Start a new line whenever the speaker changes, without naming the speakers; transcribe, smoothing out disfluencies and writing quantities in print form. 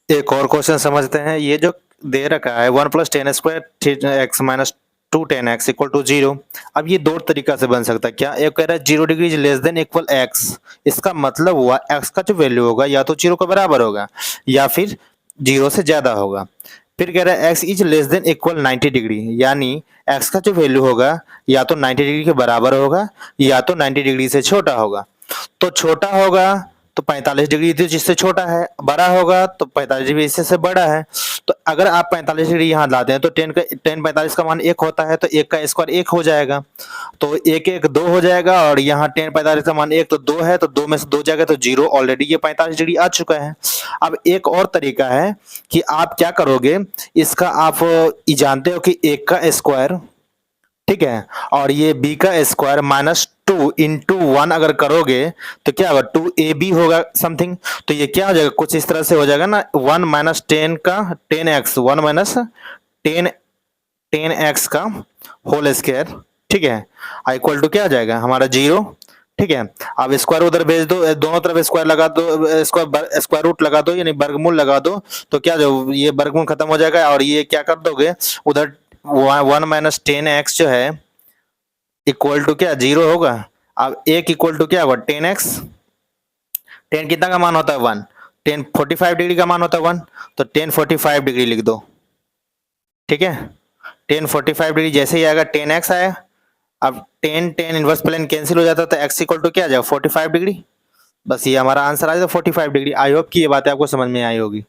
एक और क्वेश्चन समझते हैं। ये जो दे रखा है 1+10² x minus 2 10 x equal to 0। अब ये दो तरीका से बन सकता है। क्या एक कह रहा है 0 degree less than equal x, इसका मतलब हुआ एक्स का जो वैल्यू होगा या तो 0 के बराबर होगा या फिर 0 से ज्यादा होगा। फिर कह रहा है x is less than equal 90 degree, यानी एक्स का जो वैल्यू होगा या तो 90 डिग्री के बराबर होगा या तो 90 डिग्री से छोटा होगा। तो छोटा होगा तो 45 डिग्री थी जिससे छोटा है, बड़ा होगा तो 45 डिग्री से बड़ा है। तो अगर आप 45 डिग्री यहाँ लाते हैं तो 10 45 का मान 1 होता है, तो 1 का स्क्वायर 1 हो जाएगा, तो 1 1 2 हो जाएगा। और यहाँ 10 45 का मान 1 तो 2 है, तो 2 में से 2 जाएगा तो 0। ऑलरेडी ये 45 डिग्री आ चुका है। अब एक और तरीका है कि आप क्या करोगे, इसका आप ये जानते हो कि 1 का स्क्वायर, ठीक है, और ये b का स्क्वायर -2 × 1 अगर करोगे तो क्या होगा, 2ab होगा समथिंग। तो ये क्या हो जाएगा, कुछ इस तरह से हो जाएगा ना, 1 - 10 का 10x, 1 - 10 का होल स्क्वायर, ठीक है, इक्वल टू क्या आ जाएगा हमारा 0। ठीक है, अब स्क्वायर उधर भेज दो, दोनों तरफ स्क्वायर लगा दो, स्क्वायर रूट लगा दो यानी वर्गमूल लगा दो, तो क्या जो ये वर्गमूल खत्म हो जाएगा और ये क्या कर दोगे उधर 1 - 10x जो है इक्वल टू क्या 0 होगा। अब 1 इक्वल टू क्या होगा 10x, 10 कितना का मान होता है 1, 10 45 डिग्री का मान होता है 1, तो 10 45 डिग्री लिख दो। ठीक है, 10 45 डिग्री जैसे ही आएगा 10x आया। अब 10 10 इनवर्स प्लेन कैंसिल हो जाता है, तो x इक्वल टू क्या आ जाएगा 45 डिग्री। बस ये हमारा आंसर आ जाएगा 45 डिग्री। आई होप कि ये बातें आपको समझ में आई होगी।